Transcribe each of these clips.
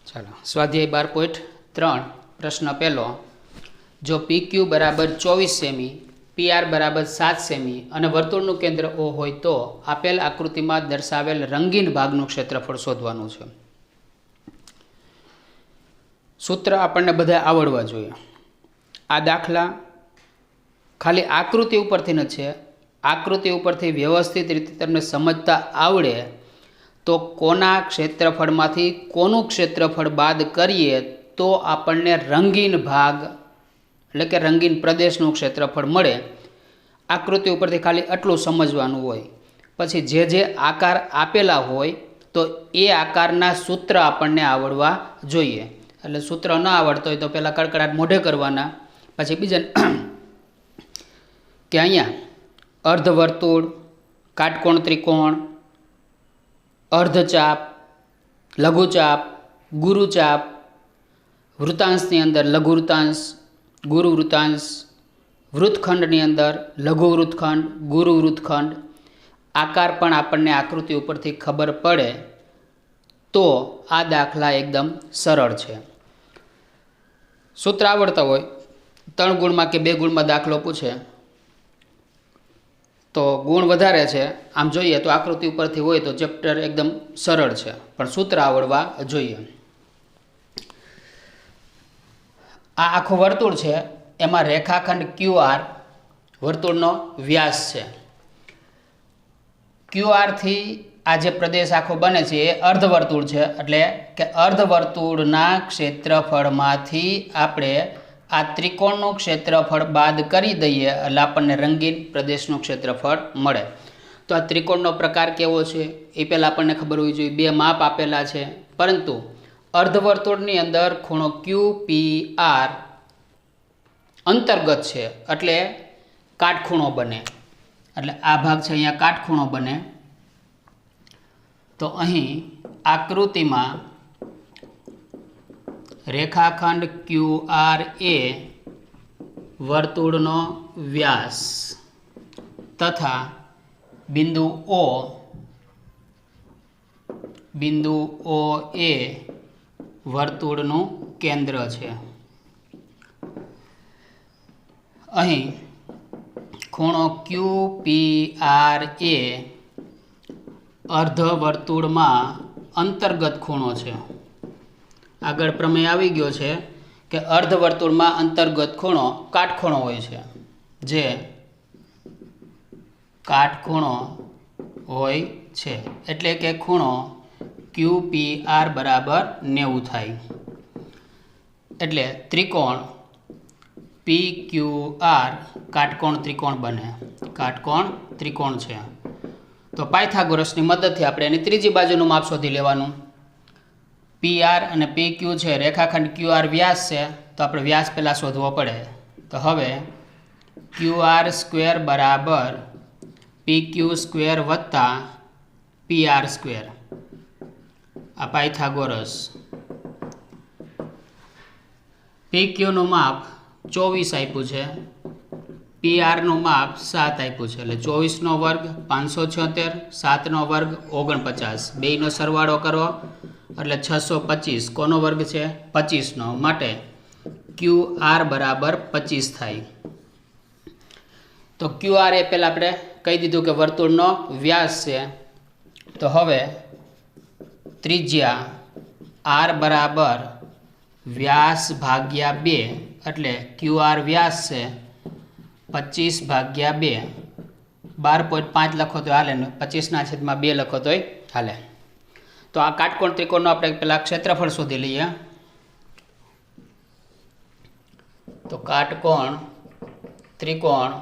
ચાલો સ્વાધ્યાય 12.3 પ્રશ્ન પહેલો જો PQ બરાબર 24 સેમી PR બરાબર 7 સેમી અને વર્તુળનું કેન્દ્ર O હોય તો આપેલ આકૃતિમાં દર્શાવેલ રંગીન ભાગનું ક્ષેત્રફળ શોધવાનું છે। સૂત્ર આપણને બધા આવડવા જોઈએ। આ દાખલા ખાલી આકૃતિ ઉપરથી ન છે, આકૃતિ ઉપરથી વ્યવસ્થિત રીતે તમને સમજતા આવડે તો કોના ક્ષેત્રફળમાંથી કોનું ક્ષેત્રફળ બાદ કરીએ તો આપણને રંગીન ભાગ એટલે કે રંગીન પ્રદેશનું ક્ષેત્રફળ મળે। આકૃતિ ઉપરથી ખાલી આટલું સમજવાનું હોય, પછી જે આકાર આપેલા હોય તો એ આકારના સૂત્ર આપણને આવડવા જોઈએ। એટલે સૂત્ર ન આવડતો હોય તો પહેલાં કડકડાટ મોઢે કરવાના, પછી બીજા કે અહીંયા અર્ધવર્તુળ, કાટકોણ ત્રિકોણ, અર્ધચાપ, લઘુચાપ, ગુરુચાપ, વૃતાંશની અંદર લઘુ વૃતાંશ, ગુરુ વૃતાંશ, વૃત્તખંડની અંદર લઘુ વૃત્તખંડ, ગુરુ વૃત્તખંડ, આકાર પણ આપણને આકૃતિ ઉપરથી ખબર પડે તો આ દાખલા એકદમ સરળ છે। સૂત્ર આવડતા હોય 3 ગુણમાં કે 2 ગુણમાં દાખલો પૂછે તો ગુણ વધારે છે, આમ જોઈએ તો આકૃતિ ઉપરથી હોય તો ચેપ્ટર એકદમ સરળ છે, પણ સૂત્ર આવડવા જોઈએ। આ આખું વર્તુળ છે, એમાં રેખાખંડ QR વર્તુળનો વ્યાસ છે। QR થી આ જે પ્રદેશ આખો બને છે એ અર્ધવર્તુળ છે, એટલે કે અર્ધવર્તુળના ક્ષેત્રફળમાંથી આપણે આ ત્રિકોણનું ક્ષેત્રફળ બાદ કરી દઈએ એટલે આપણને રંગીન પ્રદેશનું ક્ષેત્રફળ મળે। તો આ ત્રિકોણનો પ્રકાર કેવો છે એ પહેલાં આપણને ખબર હોવી જોઈએ। 2 માપ આપેલા છે, પરંતુ અર્ધવર્તુળની અંદર ખૂણો QPR અંતર્ગત છે એટલે કાટખૂણો બને, એટલે આ ભાગ છે અહીંયા કાટખૂણો બને। તો અહીં આકૃતિમાં રેખાખંડ QR એ વર્તુળનો વ્યાસ તથા બિંદુ O એ વર્તુળનું કેન્દ્ર છે। અહીં ખૂણો QPR એ અર્ધવર્તુળમાં અંતર્ગત ખૂણો છે। આગળ પ્રમેય આવી ગયો છે કે અર્ધવર્તુળમાં અંતર્ગત ખૂણો કાટખૂણો હોય છે, જે કાટખૂણો હોય છે, એટલે કે ખૂણો QPR બરાબર 90 થાય। એટલે ત્રિકોણ PQR કાટકોણ ત્રિકોણ બને, કાટકોણ ત્રિકોણ છે। તો પાયથાગોરસની મદદથી આપણે એની ત્રીજી બાજુનું માપ શોધી લેવાનું। PR અને PQ છે, રેખાખંડ QR વ્યાસ છે, તો આપણે વ્યાસ પહેલાં શોધવો પડે। તો હવે QR² બરાબર PQ² વત્તા PR², આ પાયથાગોરસ। PQનું માપ 24 આપ્યું છે, PRનું માપ 7 આપ્યું છે, એટલે 24નો વર્ગ 576, 7નો વર્ગ 49, બેયનો સરવાળો કરો એટલે 625, કોનો વર્ગ છે 25નો, માટે QR બરાબર 25 થાય। તો QR એ પહેલાં આપણે કહી દીધું કે વર્તુળનો વ્યાસ છે, તો હવે ત્રિજ્યા R બરાબર વ્યાસ ભાગ્યા 2, એટલે QR વ્યાસ છે 25 ભાગ્યા 2, 12.5 લખો તો હાલે ને 25/2 લખો તોય હાલે। તો આ કાટકોણ ત્રિકોણનો આપણે પહેલાં ક્ષેત્રફળ શોધી લઈએ। તો કાટકોણ ત્રિકોણ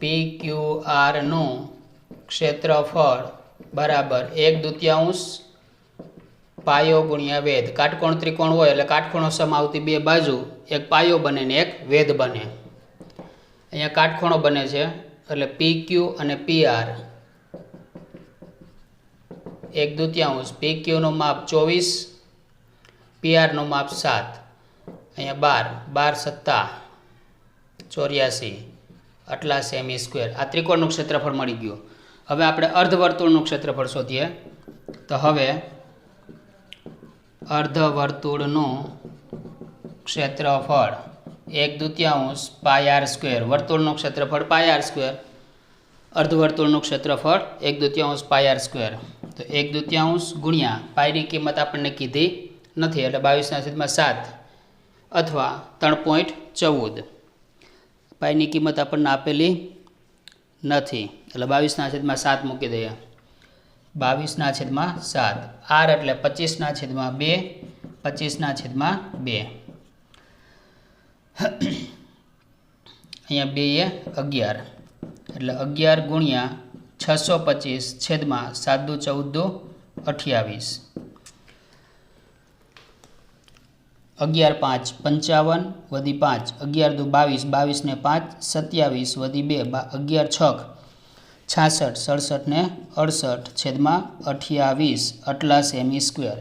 PQR નું ક્ષેત્રફળ બરાબર 1/2 પાયો ગુણ્યા વેધ। કાટકોણ ત્રિકોણ હોય એટલે કાટખૂણો સમાવતી 2 બાજુ એક પાયો બને ને એક વેધ બને। અહીંયા કાટખૂણો બને છે એટલે PQ અને PR 1/2, PQનું માપ 24, PRનું માપ 7, અહીંયા 12, 12 × 7 = 84, આટલા સેમી સ્ક્વેર। આ ત્રિકોણનું ક્ષેત્રફળ મળી ગયું। હવે આપણે અર્ધવર્તુળનું ક્ષેત્રફળ શોધીએ। તો હવે અર્ધવર્તુળનું ક્ષેત્રફળ 1/2 પાય આર સ્ક્વેર. વર્તુળનું ક્ષેત્રફળ પાય આર સ્ક્વેર, અર્ધવર્તુળનું ક્ષેત્રફળ 1/2 પાય આર સ્ક્વેર. તો 1/2 ગુણ્યા પાયની કિંમત આપણને કીધી નથી એટલે 22/7 અથવા 3.14. પાયની કિંમત આપણને આપેલી નથી એટલે 22/7 મૂકી દઈએ. 22/7 આર એટલે 25/2, 25/2. અહીંયા 2 એ 11 એટલે 11 ગુણ્યા 625 છેદમાં 7 × 14 = 28. 11 × 5 = 55 વધી 5 11 × 2 = 22 22 ને 5 27 વધી 2 11 × 6 = 66 67 ને 68 છેદમાં 28 આટલા સેમી સ્ક્વેર.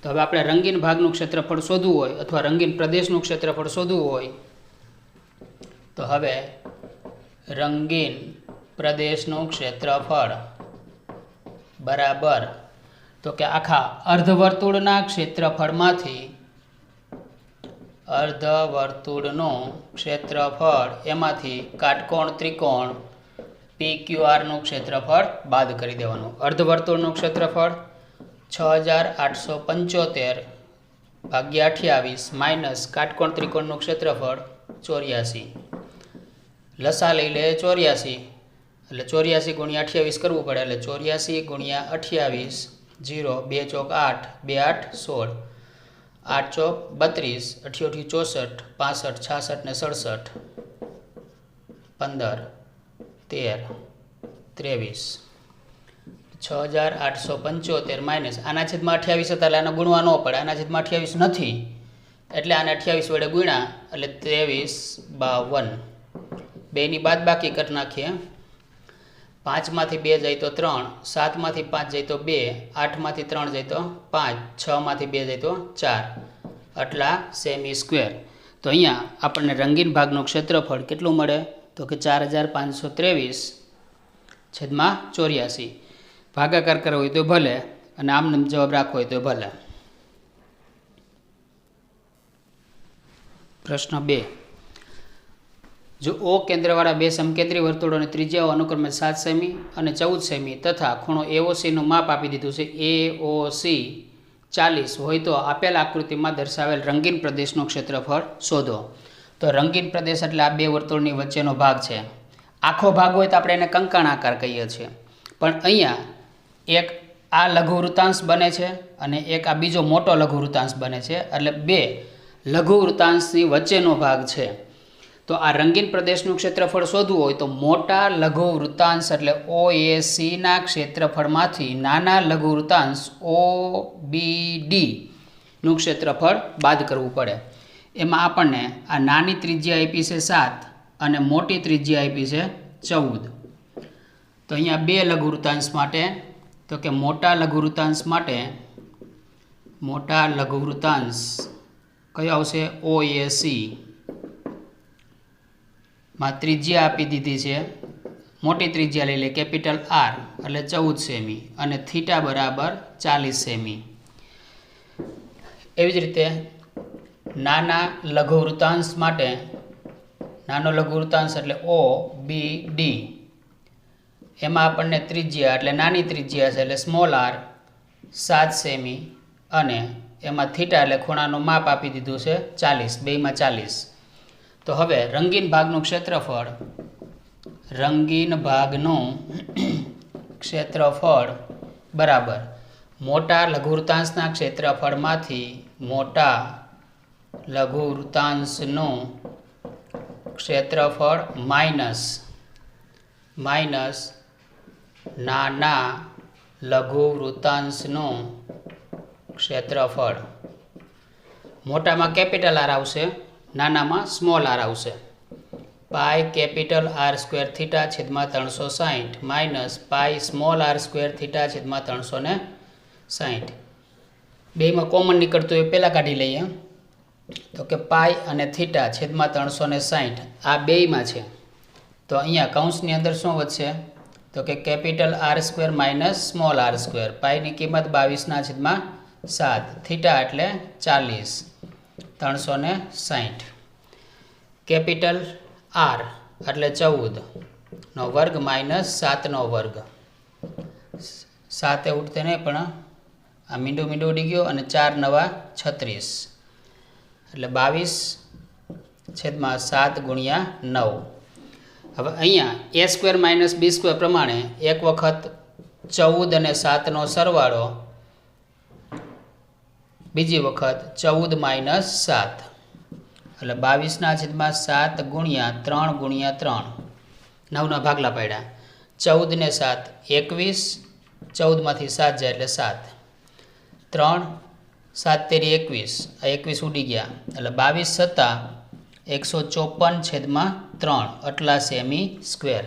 તો હવે આપણે રંગીન ભાગનું ક્ષેત્રફળ શોધવું હોય અથવા રંગીન પ્રદેશનું ક્ષેત્રફળ શોધવું હોય તો હવે રંગીન પ્રદેશનું ક્ષેત્રફળ બરાબર તો કે આખા અર્ધવર્તુળના ક્ષેત્રફળમાંથી અર્ધવર્તુળનું ક્ષેત્રફળ એમાંથી કાટકોણ ત્રિકોણ PQRનું ક્ષેત્રફળ બાદ કરી દેવાનું. અર્ધવર્તુળનું ક્ષેત્રફળ 6875 ભાગ્યા 28 માઇનસ કાટકોણ ત્રિકોણનું ક્ષેત્રફળ 84. લસા લઈ લે 84 એટલે 84 ગુણ્યા 28 કરવું પડે એટલે 84 ગુણ્યા 28 0 2 ચોક 8 2 8 16 8 ચોક 32 88 64 65 66 ને 67 15 13 23 6875 માઇનસ આના છેદમાં 28 હતા એટલે આને ગુણવા ન પડે. આના છેદમાં 28 નથી એટલે આને 28 વડે ગુણ્યા એટલે 23 52. બેની બાદ બાકી કરી નાખીએ. 5માંથી 2 જાય તો 3, 7માંથી 5 જાય તો 2, 8માંથી 3 જાય તો 5, 6માંથી 2 જાય તો 4 આટલા સેમી સ્ક્વેર. તો અહીંયા આપણને રંગીન ભાગનું ક્ષેત્રફળ કેટલું મળે તો કે 4523 છેદમાં 84. ભાગાકાર કરવો હોય તો ભલે અને આમને જવાબ રાખવો હોય તો ભલે. પ્રશ્ન 2. જો O કેન્દ્રવાળા બે સમકેન્દ્રી વર્તુળોની ત્રિજ્યાઓ અનુક્રમે 7 સેમી અને 14 સેમી તથા ખૂણો AOCનું માપ આપી દીધું છે AOC 40 હોય તો આપેલ આકૃતિમાં દર્શાવેલ રંગીન પ્રદેશનું ક્ષેત્રફળ શોધો. તો રંગીન પ્રદેશ એટલે આ બે વર્તુળની વચ્ચેનો ભાગ છે. આખો ભાગ હોય તો આપણે એને કંકણ આકાર કહીએ છીએ, પણ અહીંયા એક આ લઘુવૃત્તાંશ બને છે અને એક આ બીજો મોટો લઘુવૃત્તાંશ બને છે એટલે બે લઘુવૃત્તાંશની વચ્ચેનો ભાગ છે. તો આ રંગીન પ્રદેશનું ક્ષેત્રફળ શોધવું હોય તો મોટા લઘુવૃત્તાંશ એટલે OACના ક્ષેત્રફળમાંથી નાના લઘુવૃત્તાંશ OBD નું ક્ષેત્રફળ બાદ કરવું પડે. એમાં આપણને આ નાની ત્રિજ્યા આપી છે 7 અને મોટી ત્રિજ્યા આપી છે 14. તો અહીંયા બે લઘુવૃત્તાંશ માટે તો કે મોટા લઘુવૃત્તાંશ કયો આવશે OAC માં ત્રિજ્યા આપી દીધી છે, મોટી ત્રિજ્યા લઈ લે કેપિટલ R એટલે 14 સેમી અને થીટા બરાબર 40 સેમી. એવી જ રીતે નાના લઘુવૃત્તાંશ માટે નાનો લઘુવૃત્તાંશ એટલે OBD એમાં આપણને ત્રિજ્યા એટલે નાની ત્રિજ્યા છે એટલે સ્મોલ r 7 સેમી અને એમાં થીટા એટલે ખૂણાનું માપ આપી દીધું છે 40, બેમાં 40. તો હવે રંગીન ભાગનું ક્ષેત્રફળ બરાબર મોટા લઘુવૃત્તાંશના ક્ષેત્રફળમાંથી મોટા લઘુવૃત્તાંશનું ક્ષેત્રફળ માઇનસ નાના લઘુવૃત્તાંશનું ક્ષેત્રફળ. મોટામાં કેપિટલ R આવશે, નાનામાં સ્મોલ r આવશે. પાઈ કેપિટલ R સ્ક્વેર થીટા છેદમાં 360 minus pi small r square theta છેદમાં 360. બેમાં કોમન નીકળતું એ પહેલાં કાઢી લઈએ. તો કે પાઈ અને થીટા છેદમાં 360 આ બેયમાં છે. તો અહીંયા કૌંસની અંદર શું વધશે તો કે capital R square minus small r square. પાઈની કિંમત 22/7 7 થીટા એટલે 40 360 કેપિટલ આર એટલે 14 નો વર્ગ માઇનસ 7 નો વર્ગ 7 ઉઠતે નહીં પણ આ મીંડું ઉડી ગયો અને 4 નવા 36 એટલે 22/7 ગુણ્યા 9. હવે અહીંયા a square minus b square પ્રમાણે એક વખત 14 અને 7 નો સરવાળો, બીજી વખત 14 માઇનસ 7 એટલે 22/7 ગુણ્યા 3 ગુણ્યા 3 9ના ભાગલા પાડ્યા. 14 ને 7 21, 14 માંથી 7 જાય એટલે 7 3 7 તેરી 21, આ 21 ઉડી ગયા એટલે 22 × 154/3 આટલા સેમી સ્ક્વેર.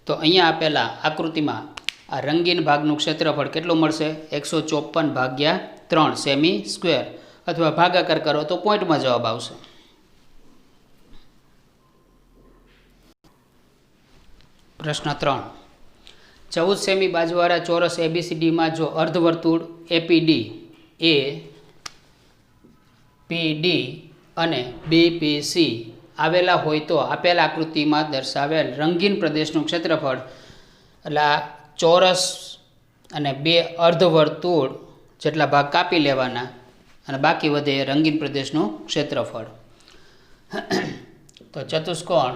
તો અહીંયા આપેલા આકૃતિમાં આ રંગીન ભાગનું ક્ષેત્રફળ કેટલું મળશે? 154/3 સેમી સ્ક્વેર, અથવા ભાગાકાર કરો તો પોઈન્ટમાં જવાબ આવશે. પ્રશ્ન 3. 14 સેમી બાજુવાળા ચોરસ ABCDમાં જો અર્ધવર્તુળ APD A PD અને BPC આવેલા હોય તો આપેલ આકૃતિમાં દર્શાવેલ રંગીન પ્રદેશનું ક્ષેત્રફળ, એટલે આ ચોરસ અને બે અર્ધવર્તુળ જેટલા ભાગ કાપી લેવાના અને બાકી વધે એ રંગીન પ્રદેશનું ક્ષેત્રફળ. તો ચતુષ્કોણ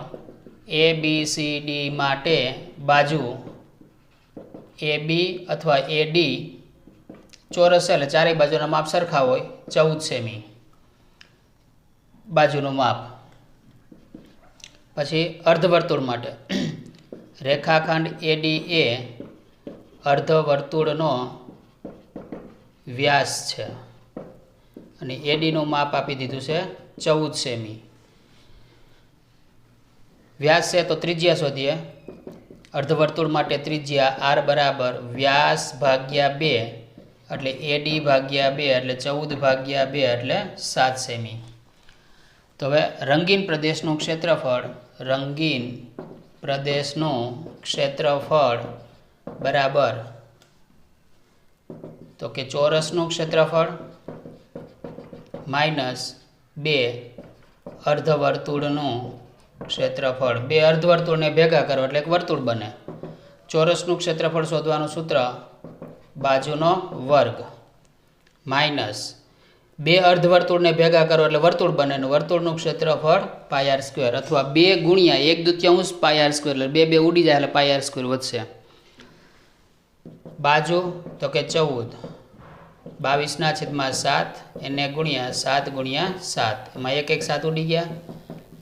ABCD માટે બાજુ AB અથવા AD ચોરસ એટલે ચારેય બાજુના માપ સરખા હોય, 14 સેમી બાજુનું માપ. પછી અર્ધવર્તુળ માટે રેખાખંડ ADA અર્ધવર્તુળનો વ્યાસ છે અને ADનું માપ આપી દીધું છે 14 સેમી. વ્યાસ છે તો ત્રિજ્યા શોધીએ. અર્ધવર્તુળ માટે ત્રિજ્યા r બરાબર વ્યાસ ભાગ્યા 2 એટલે AD ભાગ્યા 2 એટલે 14/2 એટલે 7 સેમી. તો હવે રંગીન પ્રદેશનું ક્ષેત્રફળ, રંગીન પ્રદેશનું ક્ષેત્રફળ બરાબર તો કે ચોરસનું ક્ષેત્રફળ માઇનસ 2 અર્ધવર્તુળનું ક્ષેત્રફળ. બે અર્ધવર્તુળને ભેગા કરો એટલે એક વર્તુળ બને. ચોરસનું ક્ષેત્રફળ શોધવાનું સૂત્ર બાજુનો વર્ગ માઇનસ 2 અર્ધવર્તુળને ભેગા કરો એટલે વર્તુળ બને ને વર્તુળનું ક્ષેત્રફળ πr², અથવા 2 ગુણ્યા 1/2 πr² એટલે 2 ઉડી જાય એટલે πr² વધશે. બાજુ તો કે 14 22/7 એને ગુણ્યા 7 ગુણ્યા 7, એમાં 1 1 7 ઉડી ગયા.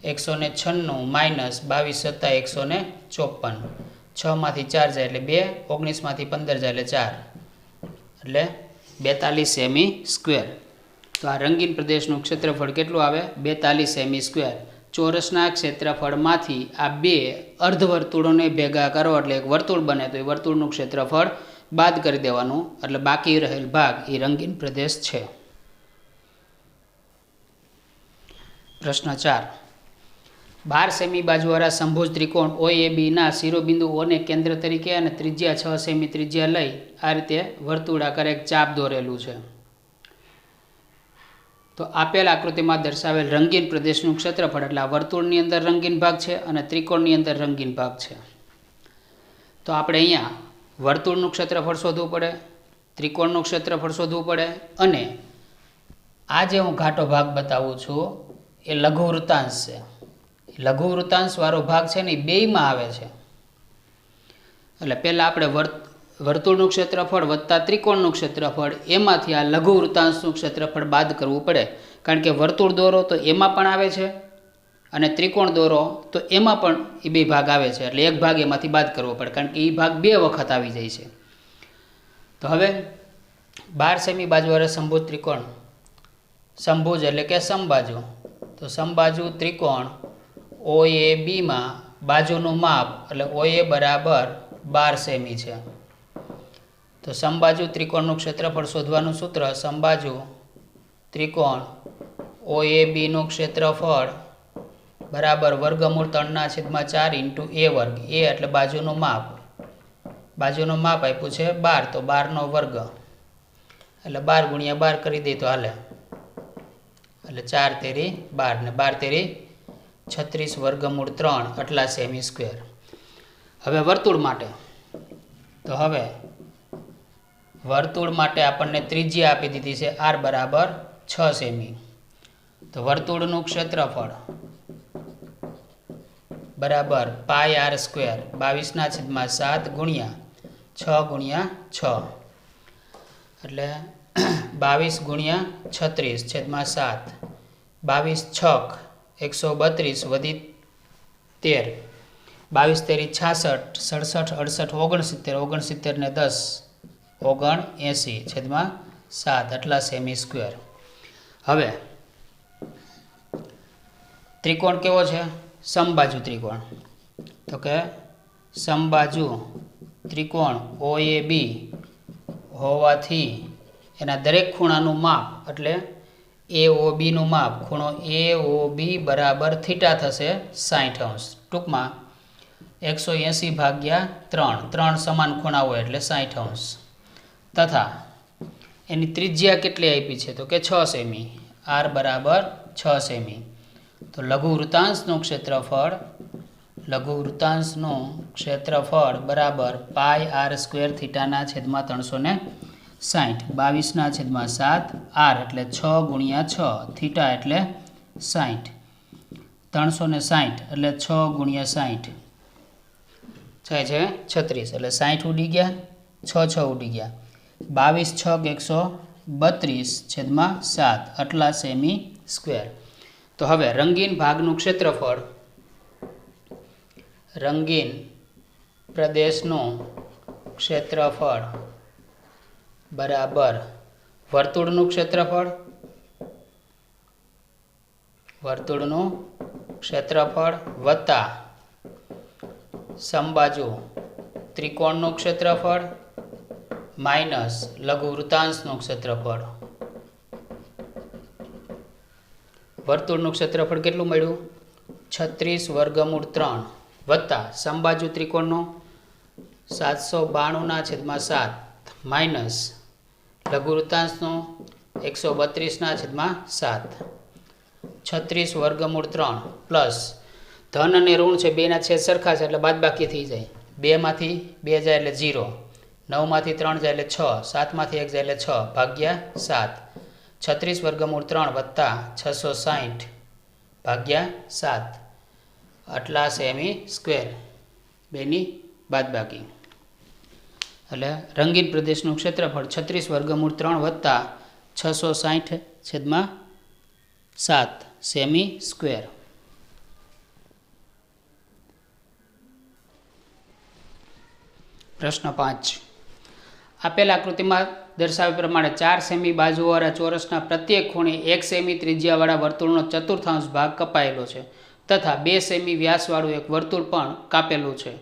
196 માઇનસ 22 + 154, 6 માંથી 4 જાય એટલે 2, 19 માંથી 15 જાય એટલે 4 એટલે 42 સેમી સ્ક્વેર. તો આ રંગીન પ્રદેશનું ક્ષેત્રફળ કેટલું આવે? 42 સેમી સ્ક્વેર. ચોરસના ક્ષેત્રફળમાંથી આ બે અર્ધવર્તુળોને ભેગા કરો એટલે એક વર્તુળ બને, તો એ વર્તુળનું ક્ષેત્રફળ બાદ કરી દેવાનું, એટલે બાકી રહેલ ભાગ એ રંગીન પ્રદેશ છે. પ્રશ્ન 4. 12 સેમી બાજુવાળા સમભુજ ત્રિકોણ OAB ના શિરોબિંદુ O ને કેન્દ્ર તરીકે અને ત્રિજ્યા 6 સેમી ત્રિજ્યા લઈ આ રીતે વર્તુળાકાર એક ચાપ દોરેલું છે. તો આપેલ આકૃતિમાં દર્શાવેલ રંગીન પ્રદેશનું ક્ષેત્રફળ, એટલે આ વર્તુળની અંદર રંગીન ભાગ છે અને ત્રિકોણની અંદર રંગીન ભાગ છે. તો આપણે અહીંયા વર્તુળનું ક્ષેત્રફળ શોધવું પડે, ત્રિકોણનું ક્ષેત્રફળ શોધવું પડે, અને આ જે હું ઘાટો ભાગ બતાવું છું એ લઘુ વૃત્તાંશ છે. લઘુ વૃત્તાંશ વાળો ભાગ છે ને એ બેયમાં આવે છે. એટલે પહેલાં આપણે વર્તુળનું ક્ષેત્રફળ વત્તા ત્રિકોણનું ક્ષેત્રફળ, એમાંથી આ લઘુ વૃત્તાંશનું ક્ષેત્રફળ બાદ કરવું પડે. કારણ કે વર્તુળ દોરો તો એમાં પણ આવે છે અને ત્રિકોણ દોરો તો એમાં પણ એ બે ભાગ આવે છે, એટલે એક ભાગ એમાંથી બાદ કરવો પડે, કારણ કે એ ભાગ બે વખત આવી જાય છે. તો હવે 12 સેમી બાજુવાળા સમભુજ ત્રિકોણ, સમભુજ એટલે કે સમબાજુ, તો સમબાજુ ત્રિકોણ OAB માં બાજુનું માપ એટલે OA બરાબર 12 સેમી છે. તો સમબાજુ ત્રિકોણનું ક્ષેત્રફળ શોધવાનું સૂત્ર સમબાજુ ત્રિકોણ OAB નું ક્ષેત્રફળ બરાબર વર્ગમૂળ 3/4 × a વર્ગ. a એટલે બાજુનું માપ આપ્યું છે 12, તો 12 નો વર્ગ એટલે 12 ગુણ્યા 12 કરી દઈએ તો હાલે, એટલે 4 તેરી 12 ને 12 તેરી 36 વર્ગમૂળ 3 આટલા સેમી સ્ક્વેર. હવે વર્તુળ માટે, તો હવે વર્તુળ માટે આપણને ત્રિજ્યા આપી દીધી છે r બરાબર 6 સેમી. તો વર્તુળનું ક્ષેત્રફળ બરાબર પાઈ r સ્ક્વેર 22/7 ગુણ્યા 6 ગુણ્યા 6, એટલે 22 ગુણ્યા 36/7, 22 છક 132 વધી 13, 22 તેરી 66, 67 68 69 69 ને 10 79/7 આટલા સેમી સ્ક્વેર. હવે ત્રિકોણ કેવો છે? સમબાજુ ત્રિકોણ. તો કે સમબાજુ ત્રિકોણ OAB હોવાથી એના દરેક ખૂણાનું માપ એટલે AOB નું માપ, ખૂણો AOB બરાબર થીટા થશે 60°. ટૂંકમાં 180/3, 3 સમાન ખૂણા હોય એટલે 60°. તથા એની ત્રિજ્યા કેટલી આપી છે? તો કે 6 સેમી, r બરાબર 6 સેમી. તો લઘુવૃત્તાંશનું ક્ષેત્રફળ બરાબર પાઈ r સ્ક્વેર થીટાના છેદમાં 360, 22/7 r એટલે 6 ગુણ્યા 6, થીટા એટલે 60, 360 એટલે 6 ગુણ્યા 60 થાય છે 36, એટલે 60 ઉડી ગયા, 6 ઉડી ગયા, 22 છક 132/7 આટલા સેમી સ્ક્વેર. તો હવે રંગીન ભાગનું ક્ષેત્રફળ, રંગીન પ્રદેશનું ક્ષેત્રફળ બરાબર વર્તુળનું ક્ષેત્રફળ વત્તા સમબાજુ ત્રિકોણનું ક્ષેત્રફળ માઇનસ લઘુવૃત્તાંશનું ક્ષેત્રફળ. વર્તુળનું ક્ષેત્રફળ કેટલું મળ્યું? 36/3 વત્તા સમબાજુ ત્રિકોણનું 792/7 માઇનસ લઘુવૃત્તાંશનું 132/7, 36/3 પ્લસ ધન અને ઋણ છે, બેના છેદ સરખા છે એટલે બાદબાકી થઈ જાય. 2માંથી 2 જાય એટલે 0, 9માંથી 3 જાય એટલે 6, 7માંથી 1 જાય એટલે 6 ભાગ્યા 7, 36/3 વત્તા 660/7 આટલા સેમી સ્ક્વેર, બેની બાદબાકી. એટલે રંગીન પ્રદેશનું ક્ષેત્રફળ 36/3 વત્તા 660/7 સેમી સ્ક્વેર. પ્રશ્ન 5. આપેલ આકૃતિમાં દર્શાવ્યા પ્રમાણે 4 સેમી બાજુવાળા ચોરસના પ્રત્યેક ખૂણે 1 સેમી ત્રિજ્યાવાળા વર્તુળનો ચતુર્થાંશ ભાગ કપાયેલો છે તથા 2 સેમી વ્યાસવાળું એક વર્તુળ પણ કાપેલું છે.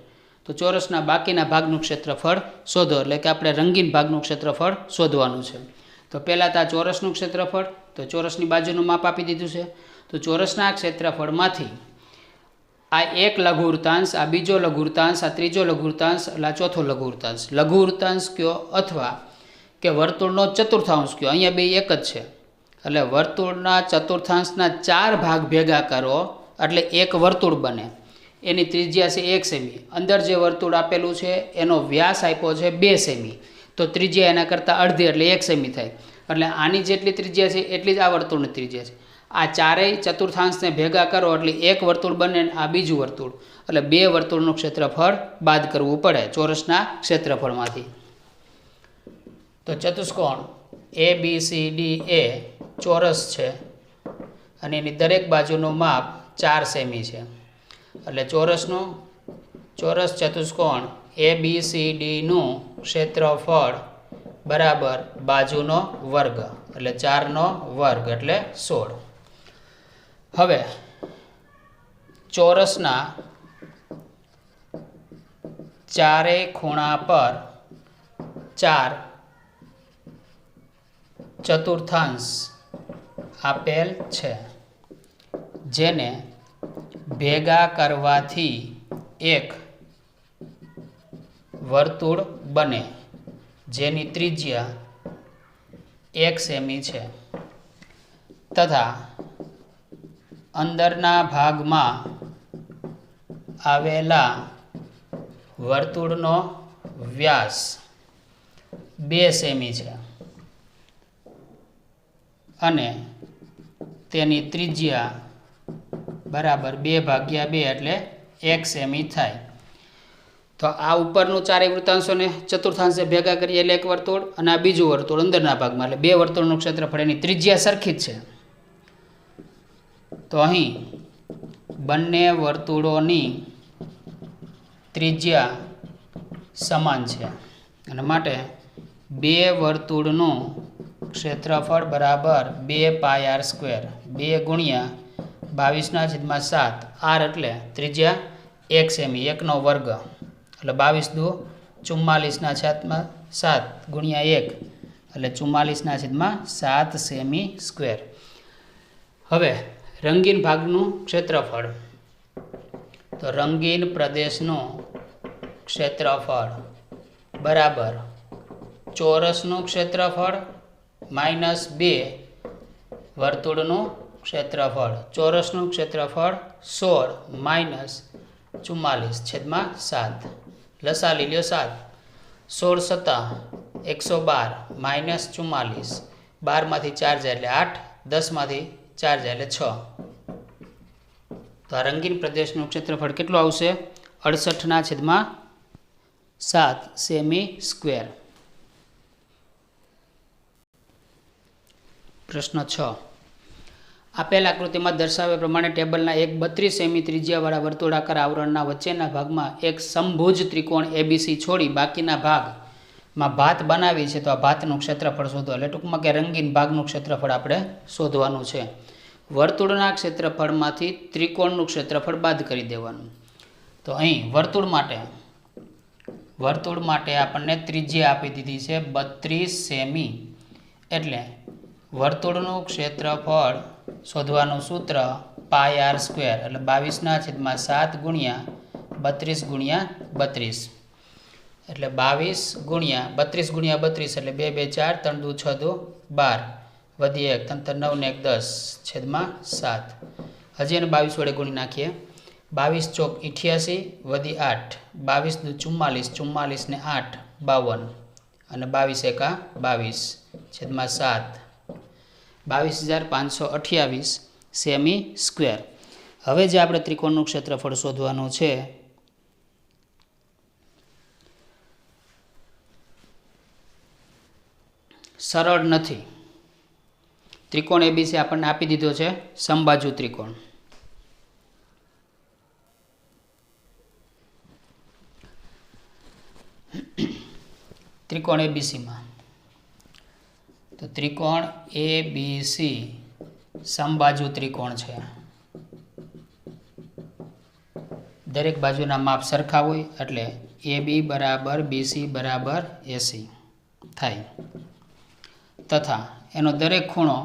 તો ચોરસના બાકીના ભાગનું ક્ષેત્રફળ શોધો, એટલે કે આપણે રંગીન ભાગનું ક્ષેત્રફળ શોધવાનું છે. તો પહેલાં તો આ ચોરસનું ક્ષેત્રફળ, તો ચોરસની બાજુનું માપ આપી દીધું છે. તો ચોરસના ક્ષેત્રફળમાંથી આ એક લઘુવૃત્તાંશ, આ બીજો લઘુવૃત્તાંશ, આ ત્રીજો લઘુવૃત્તાંશ, એટલે આ ચોથો લઘુવૃત્તાંશ. લઘુવૃત્તાંશ કયો અથવા કે વર્તુળનો ચતુર્થાંશ કયો, અહીંયા બે એક જ છે. એટલે વર્તુળના ચતુર્થાંશના 4 ભાગ ભેગા કરો એટલે એક વર્તુળ બને. એની ત્રિજ્યા છે 1 સેમી. અંદર જે વર્તુળ આપેલું છે એનો વ્યાસ આપ્યો છે 2 સેમી, તો ત્રિજ્યા એના કરતાં અડધી એટલે 1 સેમી થાય. એટલે આની જેટલી ત્રિજ્યા છે એટલી જ આ વર્તુળની ત્રિજ્યા છે. આ ચારેય ચતુર્થાંશને ભેગા કરો એટલે એક વર્તુળ બને, આ બીજું વર્તુળ, એટલે 2 વર્તુળનું ક્ષેત્રફળ બાદ કરવું પડે ચોરસના ક્ષેત્રફળમાંથી. તો ચતુષ્કોણ ABCD એ ચોરસ છે અને એની દરેક બાજુનું માપ 4 સેમી છે. એટલે ચોરસ ચતુષ્કોણ ABCDનું ક્ષેત્રફળ બરાબર બાજુનો વર્ગ એટલે 4નો વર્ગ એટલે 16. હવે ચોરસના ચારેય ખૂણા પર 4 ચતુર્થાંશ આપેલ છે, જેને ભેગા કરવાથી એક વર્તુળ બને, જેની ત્રિજ્યા 1 સેમી છે તથા અંદરના ભાગમાં આવેલા વર્તુળનો વ્યાસ 2 સેમી છે અને તેની ત્રિજ્યા બરાબર 2/2 એટલે 1 સેમી થાય. તો આ ઉપરનું ચારેય વૃત્તાંશોને ચતુર્થાંશે ભેગા કરીએ એટલે એક વર્તુળ, અને આ બીજું વર્તુળ અંદરના ભાગમાં, એટલે 2 વર્તુળનું ક્ષેત્રફળ એની ત્રિજ્યા સરખી જ છે. તો અહીં બંને વર્તુળોની ત્રિજ્યા સમાન છે અને માટે 2 વર્તુળનું ક્ષેત્રફળ બરાબર 2πr², 2 ગુણ્યા 22/7, r એટલે ત્રિજ્યા 1 સેમી, 1નો વર્ગ એટલે 22 × 44/7 ગુણ્યા 1 એટલે 44/7 સેમી સ્ક્વેર. હવે રંગીન ભાગનું ક્ષેત્રફળ, તો રંગીન પ્રદેશનું ક્ષેત્રફળ બરાબર ચોરસનું ક્ષેત્રફળ -2 વર્તુળનું ક્ષેત્રફળ. ચોરસનું ક્ષેત્રફળ 16 - 44/7, લસા લઈ લ્યો 7, 16 × 7 112 -44, 12માંથી 4 જાય એટલે 8, 10માંથી 4 જાય એટલે 6. તો આ રંગીન પ્રદેશનું ક્ષેત્રફળ કેટલું આવશે? 68/7 સેમી સ્ક્વેર. પ્રશ્ન 6. આપેલ આકૃતિમાં દર્શાવ્યા પ્રમાણે ટેબલના એક 32 સેમી ત્રિજ્યાવાળા વર્તુળાકાર આવરણના વચ્ચેના ભાગમાં એક સમભુજ ત્રિકોણ એબીસી છોડી બાકીના ભાગમાં ભાત બનાવી છે. તો આ ભાતનું ક્ષેત્રફળ શોધો. એટલે ટૂંકમાં કે રંગીન ભાગનું ક્ષેત્રફળ આપણે શોધવાનું છે. વર્તુળના ક્ષેત્રફળમાંથી ત્રિકોણનું ક્ષેત્રફળ બાદ કરી દેવાનું. તો અહીં વર્તુળ માટે આપણને ત્રિજ્યા આપી દીધી છે 32 સેમી, એટલે વર્તુળનું ક્ષેત્રફળ શોધવાનું સૂત્ર πr², એટલે 22/7 ગુણ્યા 32 × 32, એટલે 22 ગુણ્યા 32 × 32 એટલે 2 2 4, 3 2 6 2 12, વધી 1 3 9 ને 1 10/7. હજી એને 22 વડે ગુણી નાખીએ. 22 ચોક 88, વધી 8, 22 દુ 44, 44 ને 8 52, અને 22 એકા 22/7, 22,528 સેમી સ્ક્વેર. હવે જે આપણે ત્રિકોણનું ક્ષેત્રફળ શોધવાનું છે, સરળ નથી. ત્રિકોણ એબીસી આપણને આપી દીધો છે સમબાજુ ત્રિકોણ. ત્રિકોણ એબીસીમાં તો ત્રિકોણ એબીસી સમબાજુ ત્રિકોણ છે. દરેક બાજુના માપ સરખા હોય એટલે AB બરાબર BC બરાબર AC થાય, તથા એનો દરેક ખૂણો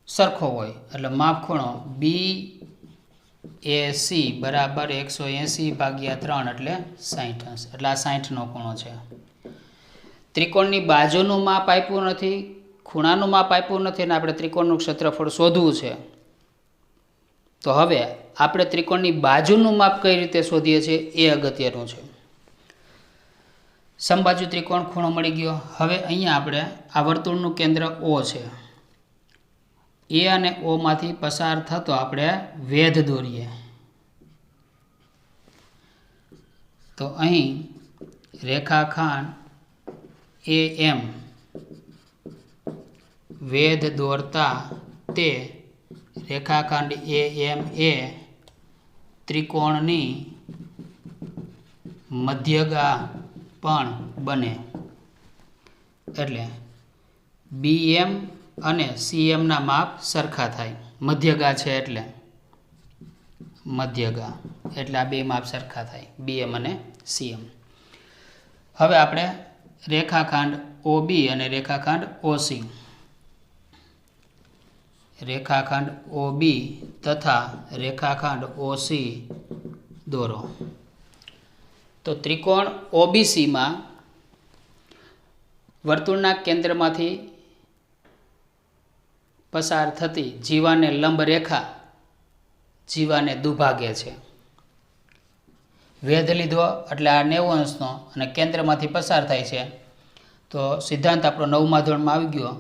સરખો હોય એટલે માપ ખૂણો BAC બરાબર 180/3 એટલે 60 એટલે આ 60નો ખૂણો છે. ત્રિકોણની બાજુનું માપ આપ્યું નથી, ખૂણાનું માપ આપ્યું નથી, અને આપણે ત્રિકોણનું ક્ષેત્રફળ શોધવું છે. તો હવે આપણે ત્રિકોણની બાજુનું માપ કઈ રીતે શોધીએ છીએ એ અગત્યનું છે. સમબાજુ ત્રિકોણ ખૂણો મળી ગયો. હવે અહીંયા આપણે આ વર્તુળનું કેન્દ્ર O છે. એ અને O માંથી પસાર થતો આપણે વેધ દોરીએ. તો અહીં રેખાખંડ AM વેધ દોરતા તે રેખાખંડ AM એ ત્રિકોણની મધ્યગા પણ બને. એટલે BM અને CM ના માપ સરખા થાય. મધ્યગા છે એટલે મધ્યગા, એટલે આ બે માપ સરખા થાય, BM અને CM. હવે આપણે રેખાખંડ OB અને રેખાખંડ OC, રેખાખંડ OB તથા રેખાખંડ OC દોરો. તો ત્રિકોણ OBC માં વર્તુળના કેન્દ્રમાંથી પસાર થતી જીવાને લંબ રેખા જીવાને દુભાગે છે. વેધ લીધો એટલે આ 90 અંશનો અને કેન્દ્રમાંથી પસાર થાય છે. તો સિદ્ધાંત આપણો 9મા ધોરણમાં આવી ગયો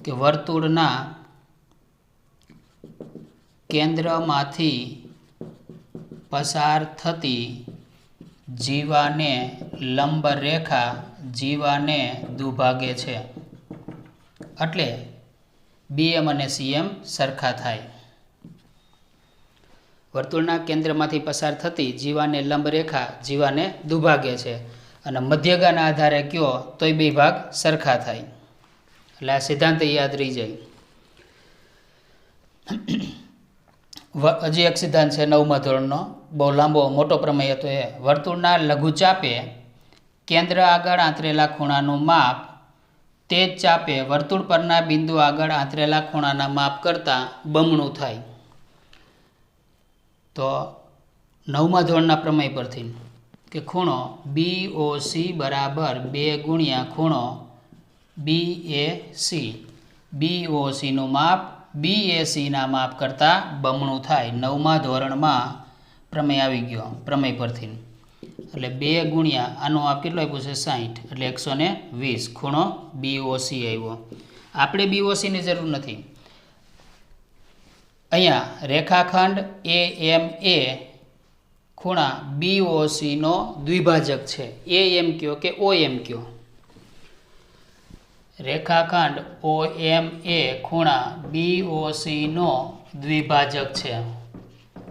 કે વર્તુળના કેન્દ્રમાંથી પસાર થતી જીવાને લંબ રેખા જીવાને દુભાગે છે. એટલે BM અને CM સરખા થાય. વર્તુળના કેન્દ્રમાંથી પસાર થતી જીવાને લંબ રેખા જીવાને દુભાગે છે અને મધ્યગાના આધારે કયો તોય બે ભાગ સરખા થાય. એટલે આ સિદ્ધાંત યાદ રહી જાય. હજી એક સિદ્ધાંત છે 9મા ધોરણનો, બહુ લાંબો મોટો પ્રમેય હતો. એ વર્તુળના લઘુચાપે કેન્દ્ર આગળ આંતરેલા ખૂણાનું માપ તે જ ચાપે વર્તુળ પરના બિંદુ આગળ આંતરેલા ખૂણાના માપ કરતાં બમણું થાય. તો 9મા ધોરણના પ્રમેય પરથી કે ખૂણો BOC બરાબર 2 ગુણ્યા ખૂણો BAC. BOCનું માપ BACના માપ કરતાં બમણું થાય. 9મા ધોરણમાં પ્રમેય આવી ગયો પ્રમેય પરથી. એટલે 2 ગુણ્યા આનો માપ કેટલો આપ્યું છે 60 એટલે 120 ખૂણો BOC આવ્યો. આપણે BOCની જરૂર નથી. અહીંયા રેખાખંડ AMA ખૂણા BOCનો દ્વિભાજક છે. AM કયો કે OM કયો? રેખાખંડ OMA ખૂણા BOCનો દ્વિભાજક છે.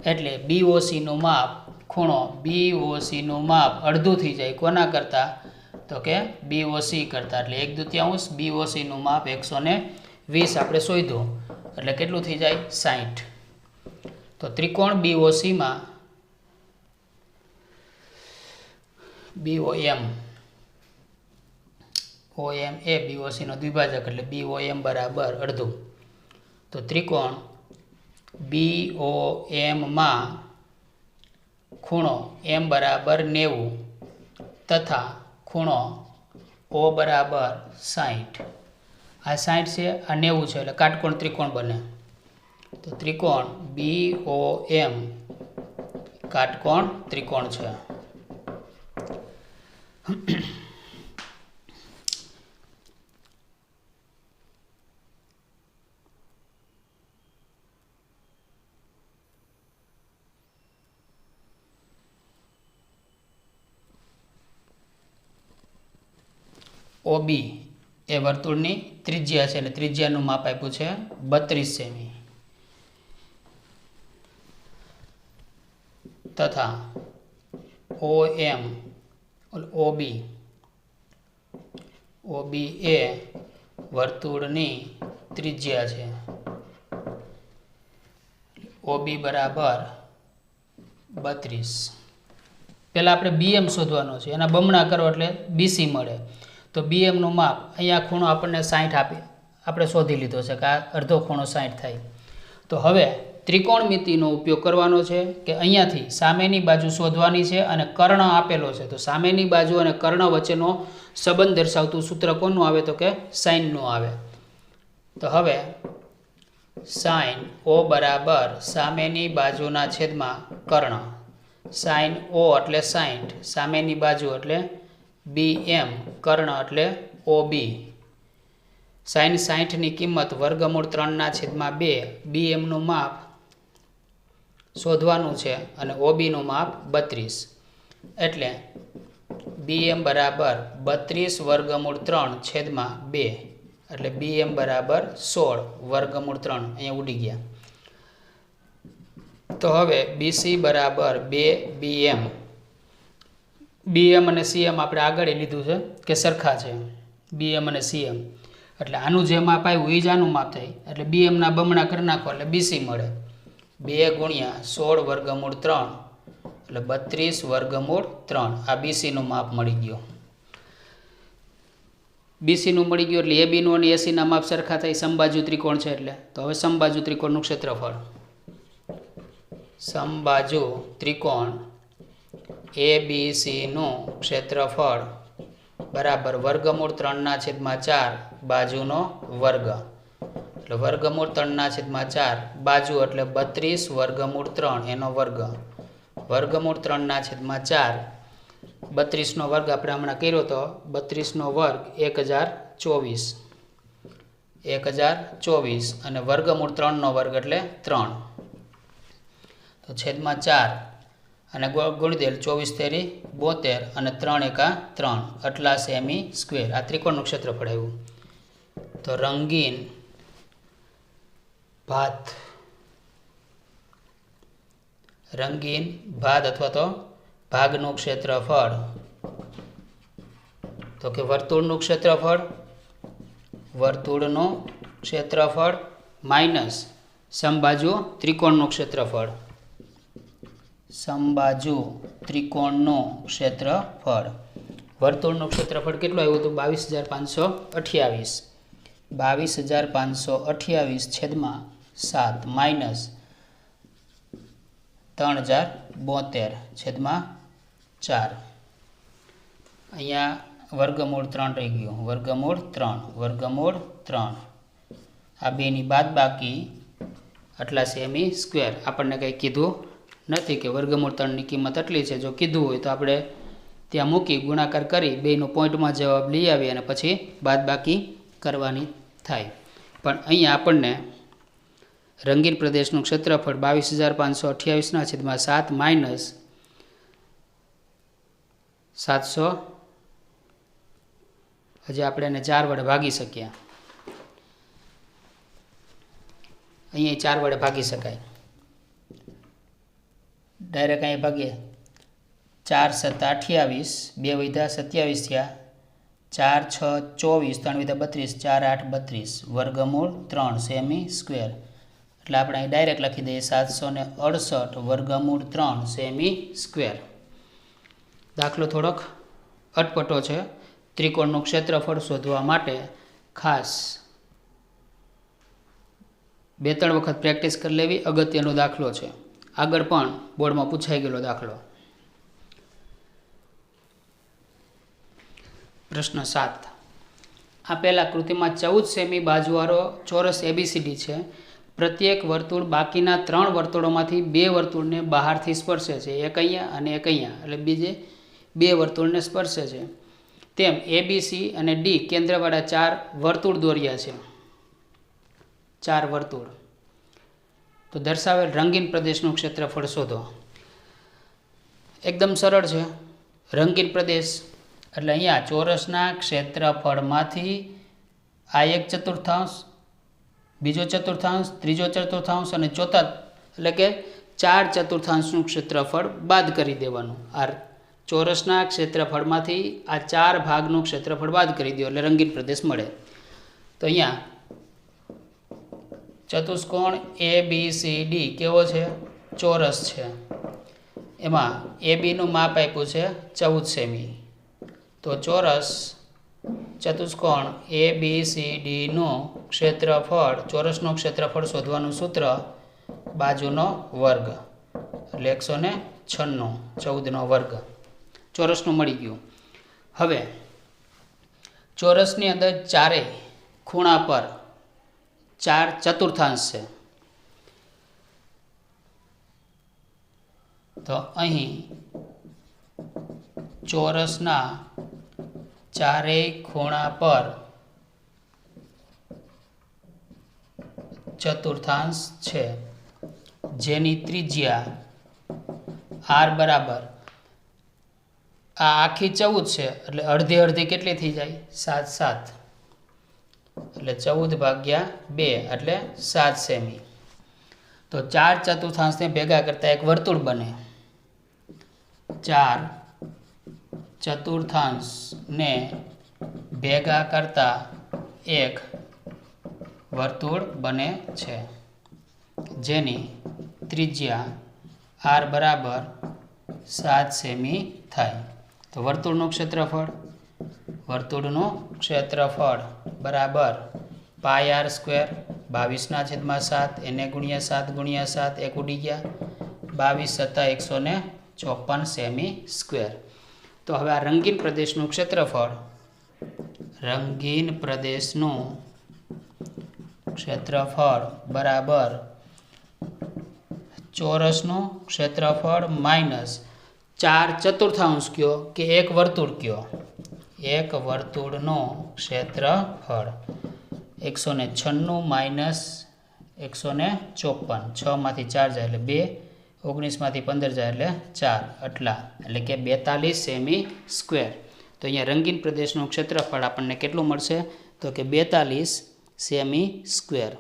એટલે BOCનું માપ ખૂણો BOCનું માપ અડધું થઈ જાય. કોના કરતાં? તો કે BOC કરતાં. એટલે 1/2 BOCનું માપ 120 આપણે શોધ્યું. એટલે કેટલું થઈ જાય 60. તો ત્રિકોણ BOCમાં BOM એ BOCનો દ્વિભાજક એટલે BOM બરાબર અડધું. તો ત્રિકોણ BOMમાં ખૂણો M બરાબર 90 તથા ખૂણો O બરાબર 60. આ 60 છે, આ 90 છે એટલે કાટકોણ ત્રિકોણ બને. તો ત્રિકોણ BOM કાટકોણ ત્રિકોણ છે. OB એ વર્તુળની ત્રિજ્યા છે એટલે ત્રિજ્યાનું માપ આપ્યું છે 32 સેમી તથા OB એ વર્તુળની ત્રિજ્યા છે. OB બરાબર 32. પહેલાં આપણે BM શોધવાનો છે, એના બમણા કરો એટલે BC મળે. તો BMનું માપ અહીંયા ખૂણો આપણને 60 આપણે શોધી લીધો છે કે આ અડધો ખૂણો 60 થાય. તો હવે ત્રિકોણમિતિનો ઉપયોગ કરવાનો છે કે અહીંયાથી સામેની બાજુ શોધવાની છે અને કર્ણ આપેલો છે. તો સામેની બાજુ અને કર્ણ વચ્ચેનો સંબંધ દર્શાવતું સૂત્ર કોનું આવે? તો કે સાઇનનું આવે. તો હવે સાઇન O બરાબર સામેની બાજુના છેદમાં કર્ણ. સાઇન O એટલે 60, સામેની બાજુ એટલે BM, કર્ણ એટલે OB. સાઇન 60ની કિંમત વર્ગમૂળ 3/2. BMનું માપ શોધવાનું છે અને OBનું માપ 32. એટલે BM બરાબર 32 વર્ગમૂળ 3/2. એટલે BM બરાબર 16 વર્ગમૂળ 3. અહીંયા ઉડી ગયા. તો હવે BC બરાબર 2 BM. BM અને CM આપણે આગળ લીધું છે કે સરખા છે BM અને CM. એટલે આનું જે માપ આવ્યું એ જ આનું માપ થાય. એટલે BMના બમણા કરી નાખો એટલે BC મળે. 2 ગુણ્યા 16 વર્ગમૂળ 3 એટલે 32 વર્ગમૂળ 3. આ BCનું માપ મળી ગયું. BCનું મળી ગયું એટલે ABનું અને ACના માપ સરખા થાય. સમબાજુ ત્રિકોણ છે એટલે. તો હવે સમબાજુ ત્રિકોણનું ક્ષેત્રફળ. સમબાજુ ત્રિકોણ ABCનું ક્ષેત્રફળ બરાબર વર્ગમૂળ 3/4 બાજુનો વર્ગ. એટલે વર્ગમૂળ 3/4 બાજુ એટલે 32 વર્ગમૂળ 3 એનો વર્ગ વર્ગમૂળ 3/4 32 નો વર્ગ આપણે હમણાં કર્યો તો 32 નો વર્ગ 1024 અને વર્ગમૂળ 3 નો વર્ગ એટલે 3 તો છેદમાં 4 અને ગુણી દેલ 24 તેરી 72 અને 3 એકા 3 આટલા સેમી સ્ક્વેર આ ત્રિકોણનું ક્ષેત્રફળ આવ્યું તો રંગીન ભાત અથવા તો ભાગનું ક્ષેત્રફળ તો કે વર્તુળનું ક્ષેત્રફળ માઇનસ સમબાજુ ત્રિકોણનું ક્ષેત્રફળ વર્તુળનું ક્ષેત્રફળ કેટલું આવ્યું હતું 22,528 છેદમાં 7 માઇનસ 3,072 છેદમાં 4 અહીંયા વર્ગમૂળ 3 રહી ગયું વર્ગમૂળ 3 આ બેની બાદબાકી આટલા સેમી સ્ક્વેર આપણને કંઈ કીધું નથી કે વર્ગમૂળ 3ની કિંમત આટલી છે જો કીધું હોય તો આપણે ત્યાં મૂકી ગુણાકાર કરી બેનો પોઈન્ટમાં જવાબ લઈ આવીએ અને પછી બાદબાકી કરવાની થાય પણ અહીંયા આપણને રંગીન પ્રદેશનું ક્ષેત્રફળ 22,528 છેદમાં 7 માઇનસ 700 હજી આપણે એને 4 વડે ભાગી શક્યા અહીંયા 4 વડે ભાગી શકાય ડાયરેક્ટ અહીંયા ભાગીએ 4 × 7 = 28 2 વધ્યા 27 થયા 4 × 6 = 24 3 વધ્યા 32 4 × 8 = 32 વર્ગમૂળ 3 સેમી સ્ક્વેર એટલે આપણે અહીં ડાયરેક્ટ લખી દઈએ 768 વર્ગમૂળ 3 સેમી સ્ક્વેર દાખલો થોડોક અટપટો છે ત્રિકોણનું ક્ષેત્રફળ શોધવા માટે ખાસ 2-3 વખત પ્રેક્ટિસ કરી લેવી અગત્યનો દાખલો છે આગળ પણ બોર્ડમાં પૂછાઈ ગયેલો દાખલો પ્રશ્ન 7 આપેલા કૃતિમાં 14 સેમી બાજુવાળો ચોરસ એબીસીડી છે પ્રત્યેક વર્તુળ બાકીના 3 વર્તુળોમાંથી 2 વર્તુળને બહારથી સ્પર્શે છે એક અહીંયા અને એક અહીંયા એટલે બીજે 2 વર્તુળને સ્પર્શે છે તેમ એબીસી અને ડી કેન્દ્રવાળા 4 વર્તુળ દોર્યા છે 4 વર્તુળ તો દર્શાવેલ રંગીન પ્રદેશનું ક્ષેત્રફળ શોધો એકદમ સરળ છે રંગીન પ્રદેશ એટલે અહીંયા ચોરસના ક્ષેત્રફળમાંથી આ એક ચતુર્થાંશ બીજો ચતુર્થાંશ ત્રીજો ચતુર્થાંશ અને ચોથા એટલે કે 4 ચતુર્થાંશનું ક્ષેત્રફળ બાદ કરી દેવાનું આ ચોરસના ક્ષેત્રફળમાંથી આ 4 ભાગનું ક્ષેત્રફળ બાદ કરી દો એટલે રંગીન પ્રદેશ મળે તો અહીંયા ચતુષ્કોણ ABCD કેવો છે ચોરસ છે એમાં એબીનું માપ આપ્યું છે 14 સેમી તો ચોરસ ચતુષ્કોણ ABCDનું ક્ષેત્રફળ ચોરસનું ક્ષેત્રફળ શોધવાનું સૂત્ર બાજુનો વર્ગ એટલે 196 14નો વર્ગ ચોરસનું મળી ગયું હવે ચોરસની અંદર ચારેય ખૂણા પર 4 ચતુર્થાંશ છે તો અહીં ચોરસના ચારેય ખૂણા પર ચતુર્થાંશ છે જેની ત્રિજ્યા r બરાબર આ આખી 14 છે એટલે અડધી અડધી કેટલી થઈ જાય 7 એટલે 14/2 એટલે 7 સેમી તો 4 ચતુર્થાંશને ભેગા કરતા એક વર્તુળ બને 4 ચતુર્થાંશને ભેગા કરતા એક વર્તુળ બને છે જેની ત્રિજ્યા r બરાબર 7 સેમી થાય તો વર્તુળનું ક્ષેત્રફળ બરાબર πr² 22/7 એને ગુણ્યા 7 એક ઉડી ગયા 22 + 154 સેમી સ્ક્વેર તો હવે આ રંગીન પ્રદેશનું ક્ષેત્રફળ ક્ષેત્રફળ બરાબર ચોરસનું ક્ષેત્રફળ માઇનસ 4/4 કયો કે એક વર્તુળ કયો, એક વર્તુળનું ક્ષેત્રફળ 196 માઇનસ 154, 6 માંથી 4 જાય એટલે 2, 19 માંથી 15 જાય એટલે 4, આટલા એટલે કે 42 સેમી સ્ક્વેર. તો અહીંયા રંગીન પ્રદેશનું ક્ષેત્રફળ આપણને કેટલું મળશે તો કે 42 સેમી સ્ક્વેર.